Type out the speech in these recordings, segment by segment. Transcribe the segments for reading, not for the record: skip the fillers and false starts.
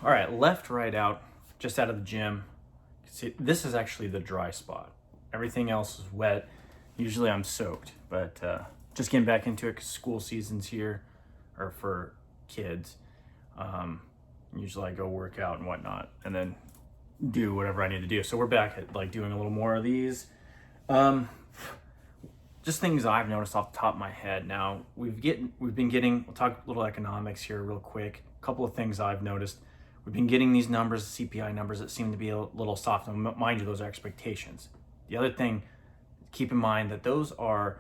All right, left, right, out, just out of the gym. See, this is actually the dry spot. Everything else is wet. Usually I'm soaked, but just getting back into it because school season's here, or for kids. Um, Usually I go work out and whatnot, and then do whatever I need to do. So we're back at like doing a little more of these. Um, just things I've noticed off the top of my head. Now we've been getting. We'll talk a little economics here real quick. A couple of things I've noticed. We've been getting these numbers, CPI numbers, that seem to be a little soft. And mind you, those are expectations. The other thing, keep in mind that those are,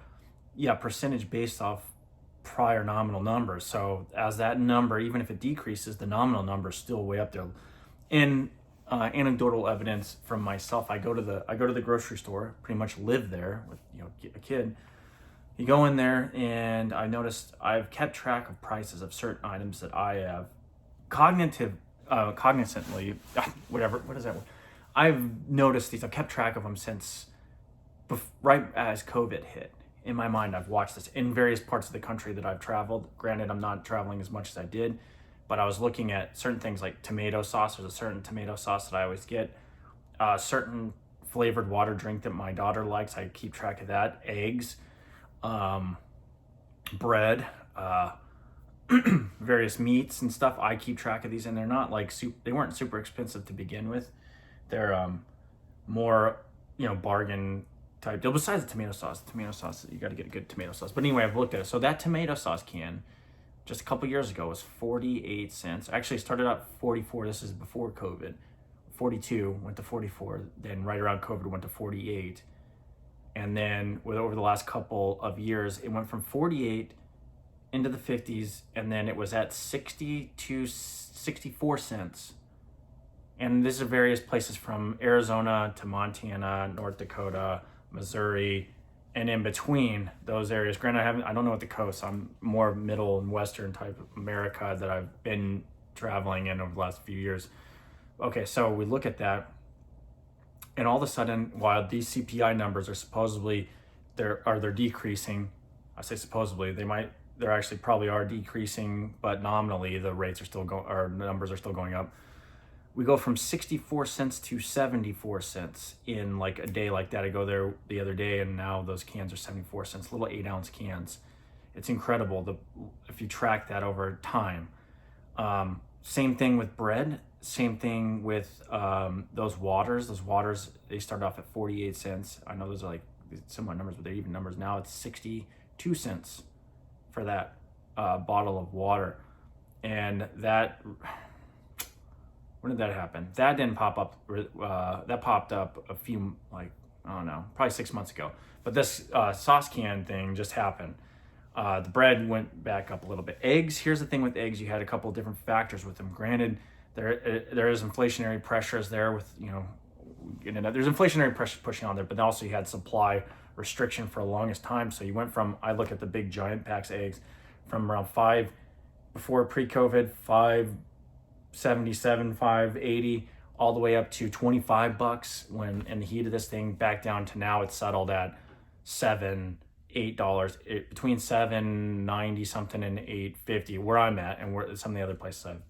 percentage based off prior nominal numbers. So as that number, even if it decreases, the nominal number is still way up there. In anecdotal evidence from myself, I go to the grocery store, pretty much live there with a kid. You go in there, and I noticed I've kept track of prices of certain items that I have cognizantly, whatever, what is that word? I've noticed these. I've kept track of them since right as COVID hit. In my mind, I've watched this in various parts of the country that I've traveled. Granted, I'm not traveling as much as I did, but I was looking at certain things like tomato sauce. There's a certain tomato sauce that I always get. Certain flavored water drink that my daughter likes. I keep track of that. Eggs, bread, various meats and stuff. I keep track of these, and they're not like they weren't super expensive to begin with. They're more bargain type deal. Besides the tomato sauce, you got to get a good tomato sauce. But anyway, I've looked at it. So that tomato sauce can, just a couple years ago, was 48 cents. Actually, it started out 44. This is before COVID. 42 went to 44. Then right around COVID, it went to 48. And then over the last couple of years, it went from 48 into the 50s, and then it was at 60 to 64 cents. And these are various places from Arizona to Montana, North Dakota, Missouri, and in between those areas. Granted, I don't know what the coast. I'm more middle and western type of America that I've been traveling in over the last few years. Okay, so we look at that, and all of a sudden, while these CPI numbers are supposedly they're decreasing. I say supposedly, they're actually probably are decreasing, but nominally the rates are still going, or numbers are still going up. We go from 64 cents to 74 cents in like a day like that. I go there the other day, and now those cans are 74 cents, little 8-ounce cans. It's incredible if you track that over time. Same thing with bread. Same thing with those waters. Those waters, they start off at 48 cents. I know those are like similar numbers, but they're even numbers. Now it's 62 cents for that bottle of water. And that... when did that happen? That didn't pop up. That popped up a few, like, I don't know, probably 6 months ago. But this sauce can thing just happened. The bread went back up a little bit. Eggs, here's the thing with eggs. You had a couple of different factors with them. Granted, there is inflationary pressures there with, there's inflationary pressure pushing on there, but also you had supply restriction for the longest time. So you went from, I look at the big giant packs of eggs, from around before pre-COVID, 5.77, 5.80, all the way up to $25 when in the heat of this thing, back down to now it's settled at $7-8, between $7.90 something and $8.50 where I'm at, and where some of the other places I've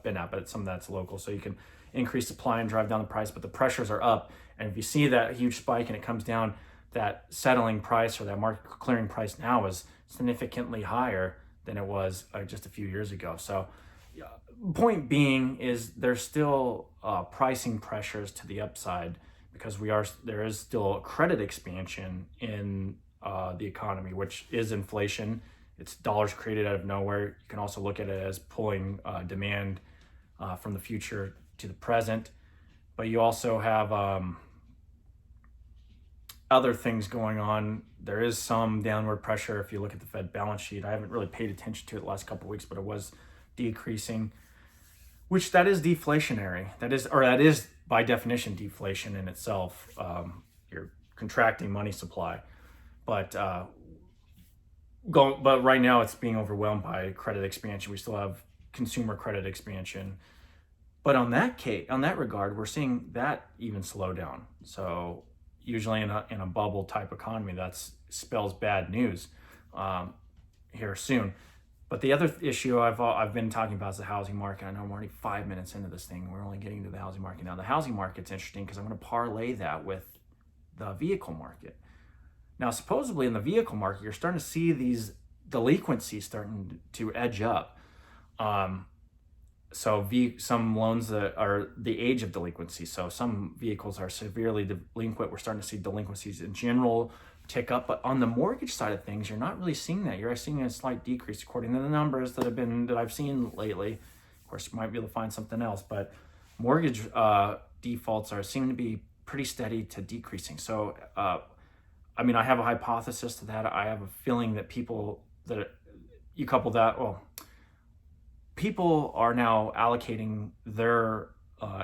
been at, but some of that's local. So you can increase supply and drive down the price, but the pressures are up. And if you see that huge spike and it comes down, that settling price or that market clearing price now is significantly higher than it was just a few years ago. So point being is there's still pricing pressures to the upside, because there is still credit expansion in the economy, which is inflation. It's dollars created out of nowhere. You can also look at it as pulling demand from the future to the present. But you also have other things going on. There is some downward pressure if you look at the Fed balance sheet. I haven't really paid attention to it the last couple of weeks, but it was decreasing, which that is deflationary. That is by definition deflation in itself. You're contracting money supply, but right now it's being overwhelmed by credit expansion. We still have consumer credit expansion, but on that regard, we're seeing that even slow down. So usually in a bubble type economy, that spells bad news here soon. But the other issue I've been talking about is the housing market. I know I'm already 5 minutes into this thing. We're only getting to the housing market now. The housing market's interesting because I'm going to parlay that with the vehicle market. Now, supposedly in the vehicle market, you're starting to see these delinquencies starting to edge up. Some loans that are the age of delinquency. So some vehicles are severely delinquent. We're starting to see delinquencies in general tick up, but on the mortgage side of things, you're not really seeing that. You're seeing a slight decrease according to the numbers that I've seen lately. Of course, you might be able to find something else, but mortgage defaults seem to be pretty steady to decreasing. So, I mean, I have a hypothesis to that. I have a feeling that people are now allocating their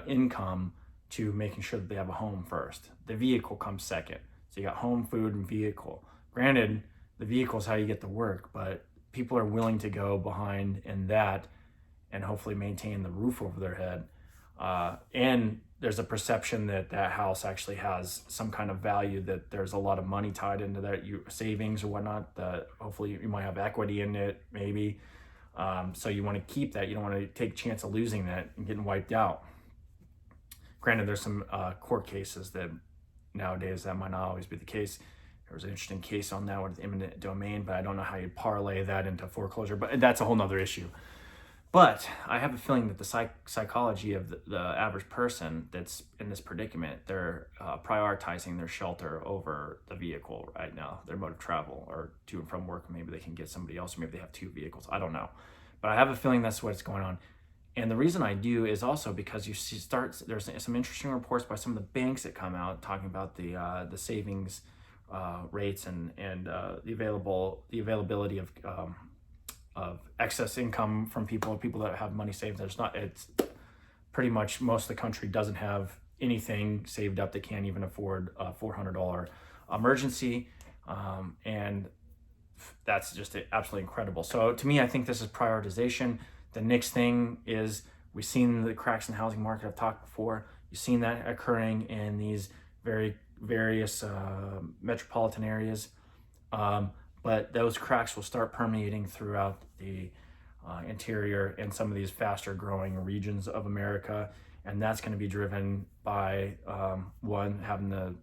income to making sure that they have a home first. The vehicle comes second. So you got home, food, and vehicle. Granted, the vehicle is how you get to work, but people are willing to go behind in that and hopefully maintain the roof over their head. And there's a perception that that house actually has some kind of value, that there's a lot of money tied into that, savings or whatnot, that hopefully you might have equity in it, maybe. So you want to keep that. You don't want to take a chance of losing that and getting wiped out. Granted, there's some court cases that nowadays that might not always be the case. There was an interesting case on that with eminent domain, but I don't know how you parlay that into foreclosure, but that's a whole nother issue. But I have a feeling that the psychology of the average person that's in this predicament, they're prioritizing their shelter over the vehicle right now, their mode of travel, or to and from work. Maybe they can get somebody else, or maybe they have two vehicles. I don't know. But I have a feeling that's what's going on. And the reason I do is also because there's some interesting reports by some of the banks that come out talking about the savings rates and the availability of excess income from people that have money saved. It's pretty much most of the country doesn't have anything saved up. They can't even afford a $400 emergency, and that's just absolutely incredible. So to me, I think this is prioritization. The next thing is, we've seen the cracks in the housing market. I've talked before. You've seen that occurring in these various metropolitan areas. But those cracks will start permeating throughout the interior and some of these faster growing regions of America. And that's going to be driven by one, having the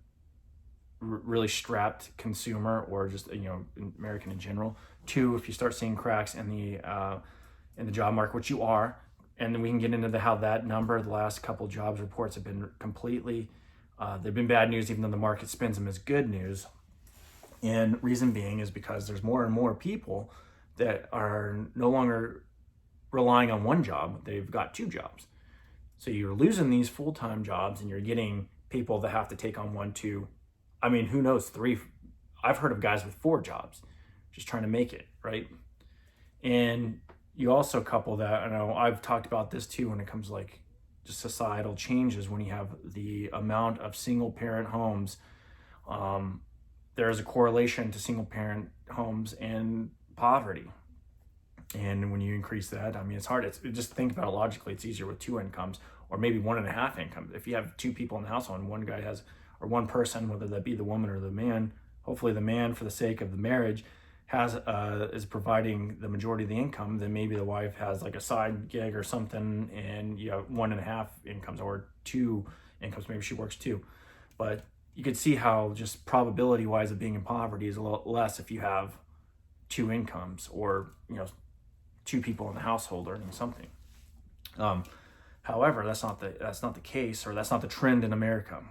really strapped consumer, or just American in general. Two, if you start seeing cracks in the job market, which you are, and then we can get into how that number, the last couple jobs reports have been completely, they've been bad news, even though the market spins them as good news. And reason being is because there's more and more people that are no longer relying on one job, they've got two jobs. So you're losing these full-time jobs and you're getting people that have to take on one, two, I mean, who knows, three. I've heard of guys with 4 jobs just trying to make it, right? And you also couple that, I know I've talked about this too when it comes to just societal changes, when you have the amount of single parent homes, there is a correlation to single parent homes and poverty. And when you increase that, I mean, it's hard. Just think about it logically. It's easier with 2 incomes, or maybe 1.5 incomes. If you have 2 people in the household and one guy has, or one person, whether that be the woman or the man, hopefully the man, for the sake of the marriage, is providing the majority of the income, then maybe the wife has a side gig or something, and you have 1.5 incomes or 2 incomes. Maybe she works 2. But you could see how just probability wise of being in poverty is a lot less if you have 2 incomes, or 2 people in the household earning something. However, that's not the case, or that's not the trend in America.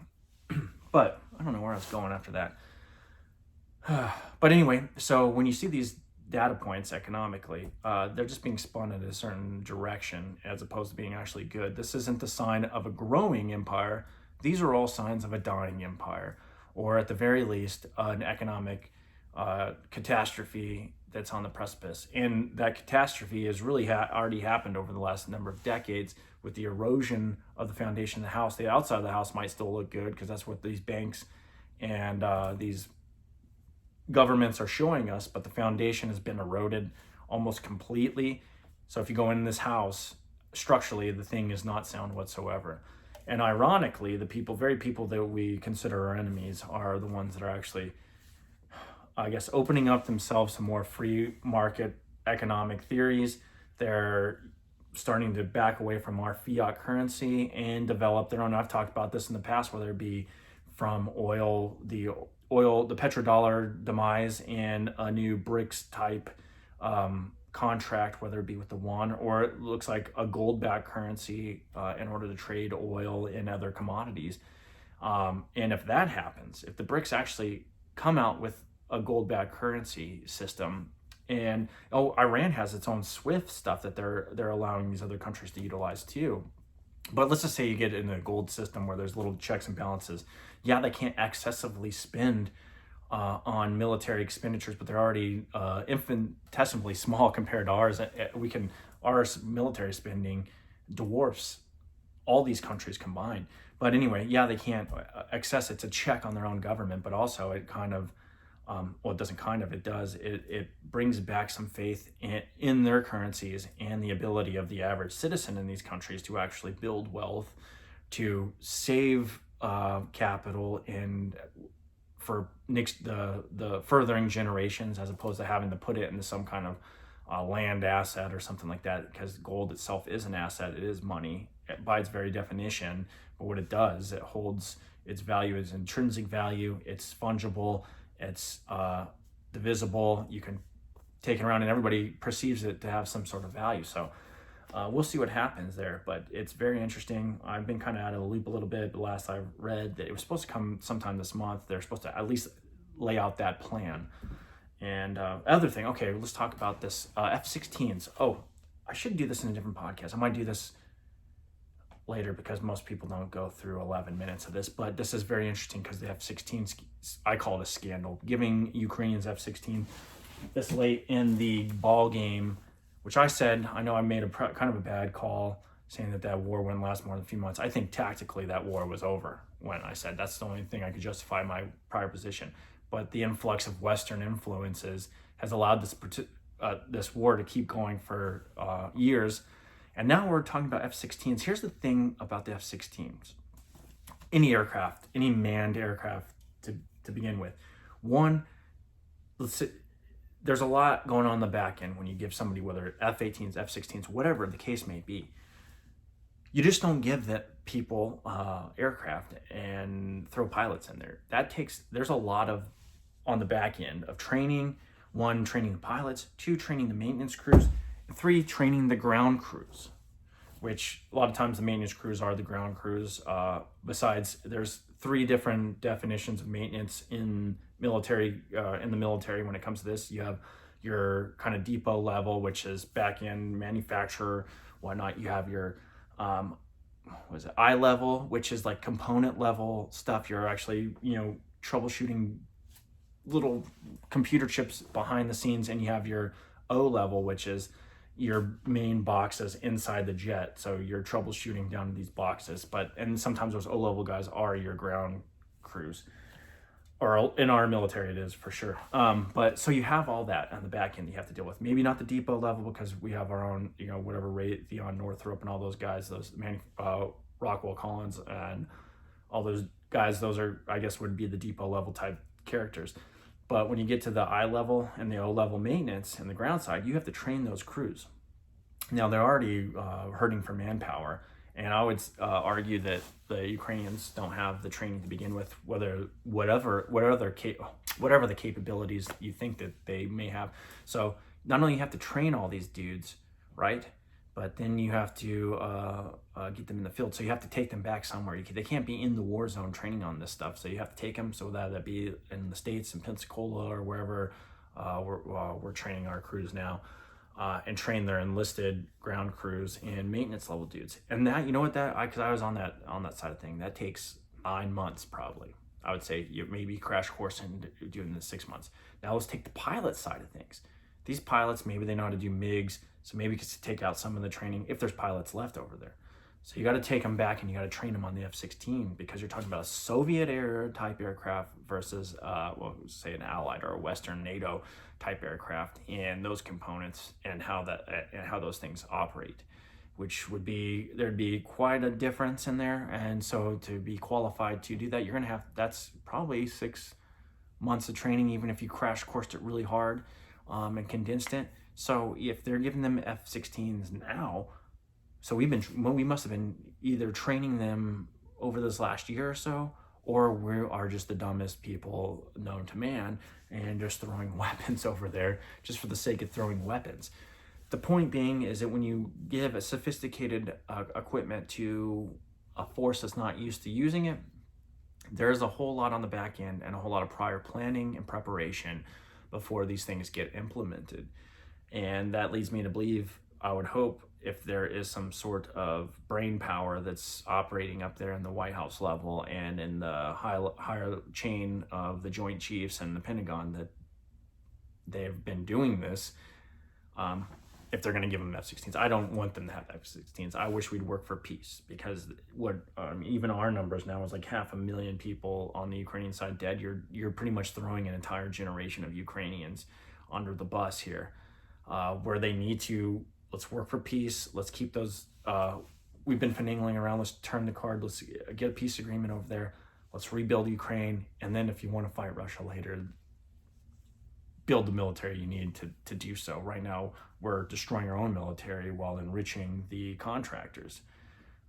But I don't know where I was going after that. But anyway, so when you see these data points economically, they're just being spun in a certain direction as opposed to being actually good. This isn't the sign of a growing empire. These are all signs of a dying empire, or at the very least, an economic catastrophe that's on the precipice. And that catastrophe has really already happened over the last number of decades with the erosion of the foundation of the house. The outside of the house might still look good because that's what these banks and these governments are showing us, but the foundation has been eroded almost completely. So if you go in this house, structurally, the thing is not sound whatsoever. And ironically, the very people that we consider our enemies are the ones that are actually, I guess, opening up themselves to more free market economic theories. They're starting to back away from our fiat currency and develop their own. I've talked about this in the past, whether it be from the petrodollar demise and a new BRICS type contract, whether it be with the yuan, or it looks like a gold-backed currency in order to trade oil and other commodities. And if that happens, if the BRICS actually come out with a gold-backed currency system, and Iran has its own SWIFT stuff that they're allowing these other countries to utilize too. But let's just say you get in a gold system where there's little checks and balances. Yeah, they can't excessively spend on military expenditures, but they're already infinitesimally small compared to ours. Our military spending dwarfs all these countries combined. But anyway, yeah, they can't access it to check on their own government, but also it kind of, it doesn't kind of, it does. It brings back some faith in their currencies and the ability of the average citizen in these countries to actually build wealth, to save capital, and for the furthering generations, as opposed to having to put it into some kind of land asset or something like that, because gold itself is an asset. It is money by its very definition, but what it does, it holds its value, its intrinsic value. It's fungible, it's divisible. You can take it around and everybody perceives it to have some sort of value. So we'll see what happens there, but it's very interesting. I've been kind of out of the loop a little bit. The last I read that it was supposed to come sometime this month. They're supposed to at least lay out that plan. And other thing, okay, let's talk about this F-16s. Oh, I should do this in a different podcast. I might do this later because most people don't go through 11 minutes of this, but this is very interesting because the F-16s, I call it a scandal, giving Ukrainians F-16 this late in the ball game, which I said, I know I made kind of a bad call saying that war wouldn't last more than a few months. I think tactically that war was over when I said that's the only thing I could justify my prior position. But the influx of Western influences has allowed this war to keep going for years. And now we're talking about F-16s. Here's the thing about the F-16s. Any aircraft, any manned aircraft to begin with. One, there's a lot going on in the back end when you give somebody, whether F-18s, F-16s, whatever the case may be. You just don't give that people aircraft and throw pilots in there. There's a lot of, on the back end of training. One, training the pilots. Two, training the maintenance crews. Three, training the ground crews, which a lot of times the maintenance crews are the ground crews. Besides, there's three different definitions of maintenance in the military when it comes to this. You have your kind of depot level, which is back end manufacturer, whatnot. You have your eye level, which is like component level stuff. You're actually, troubleshooting little computer chips behind the scenes. And you have your O level, which is your main boxes inside the jet. So you're troubleshooting down to these boxes. And sometimes those O level guys are your ground crews, or in our military it is for sure. But so you have all that on the back end you have to deal with. Maybe not the depot level, because we have our own, whatever Raytheon, Northrop, and all those guys, Rockwell Collins and all those guys, those are, I guess, would be the depot level type characters. But when you get to the I level and the O level maintenance and the ground side, you have to train those crews. Now they're already hurting for manpower, and I would argue that the Ukrainians don't have the training to begin with, whatever the capabilities you think that they may have. So not only you have to train all these dudes, right? But then you have to get them in the field. So you have to take them back somewhere. They can't be in the war zone training on this stuff. So you have to take them, so that be in the States, in Pensacola, or wherever we're training our crews now, and train their enlisted ground crews and maintenance level dudes. And that, because I was on that side of thing, that takes 9 months probably. I would say you maybe crash course and doing this 6 months. Now let's take the pilot side of things. These pilots, maybe they know how to do MiGs, so maybe you could take out some of the training if there's pilots left over there. So you got to take them back and you got to train them on the F-16, because you're talking about a Soviet era type aircraft versus, say an Allied or a Western NATO type aircraft, and those components and how those things operate, which there'd be quite a difference in there. And so to be qualified to do that, that's probably 6 months of training, even if you crash coursed it really hard and condensed it. So if they're giving them F-16s now, so we must have been either training them over this last year or so, or we are just the dumbest people known to man and just throwing weapons over there just for the sake of throwing weapons. The point being is that when you give a sophisticated equipment to a force that's not used to using it, there's a whole lot on the back end and a whole lot of prior planning and preparation before these things get implemented. And that leads me to believe, I would hope, if there is some sort of brain power that's operating up there in the White House level and in the higher chain of the Joint Chiefs and the Pentagon, that they've been doing this. If they're going to give them F-16s, I don't want them to have F-16s. I wish we'd work for peace, because what even our numbers now is like 500,000 people on the Ukrainian side dead. You're pretty much throwing an entire generation of Ukrainians under the bus here, where they need to. Let's work for peace. Let's keep those. We've been finagling around. Let's turn the card. Let's get a peace agreement over there. Let's rebuild Ukraine, and then if you want to fight Russia later, build the military you need to do so. Right now, we're destroying our own military while enriching the contractors.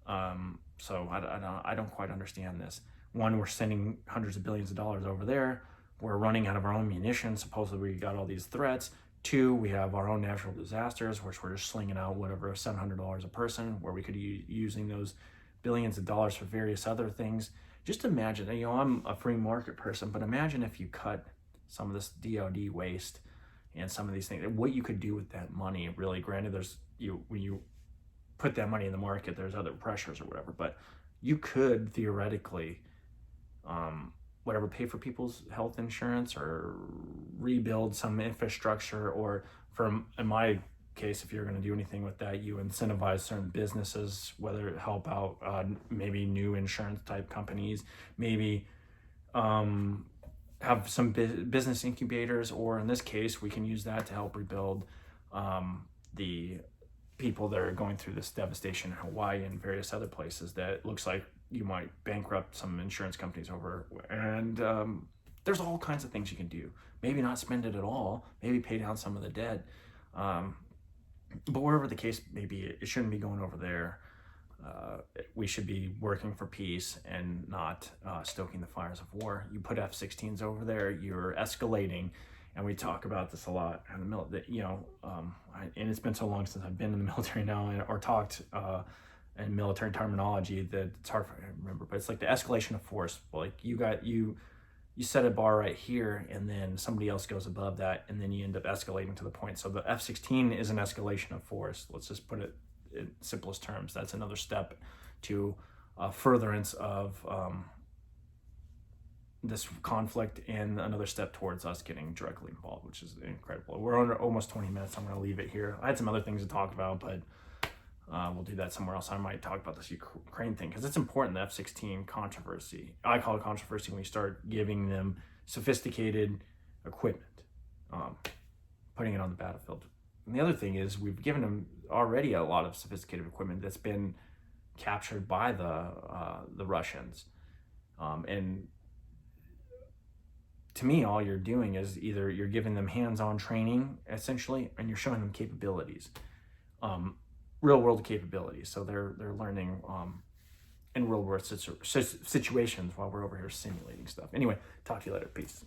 So I don't quite understand this. One, we're sending hundreds of billions of dollars over there. We're running out of our own munitions. Supposedly, we got all these threats. Two, we have our own natural disasters, which we're just slinging out whatever, $700 a person, where we could be using those billions of dollars for various other things. Just imagine, I'm a free market person, but imagine if you cut some of this DoD waste and some of these things, what you could do with that money. Really, granted, when you put that money in the market, there's other pressures or whatever, but you could theoretically pay for people's health insurance or rebuild some infrastructure, or in my case, if you're going to do anything with that, you incentivize certain businesses, whether it help out maybe new insurance type companies, maybe have some business incubators, or in this case, we can use that to help rebuild the people that are going through this devastation in Hawaii and various other places that it looks like you might bankrupt some insurance companies over. And there's all kinds of things you can do. Maybe not spend it at all, maybe pay down some of the debt. But wherever the case may be, it shouldn't be going over there. We should be working for peace and not stoking the fires of war. You put F-16s over there, you're escalating, and we talk about this a lot in the military. And it's been so long since I've been in the military now, or talked in military terminology, that it's hard for me to remember. But it's like the escalation of force. Like you set a bar right here, and then somebody else goes above that, and then you end up escalating to the point. So the F-16 is an escalation of force. Let's just put it in simplest terms. That's another step to furtherance of this conflict, and another step towards us getting directly involved, which is incredible. We're on almost 20 minutes. I'm going to leave it here. I had some other things to talk about, but we'll do that somewhere else. I might talk about this Ukraine thing, because it's important, the F-16 controversy. I call it controversy when we start giving them sophisticated equipment, putting it on the battlefield. And the other thing is, we've given them already a lot of sophisticated equipment that's been captured by the Russians. And to me, all you're doing is either you're giving them hands-on training, essentially, and you're showing them capabilities, real-world capabilities. So they're learning in real-world situations while we're over here simulating stuff. Anyway, talk to you later. Peace.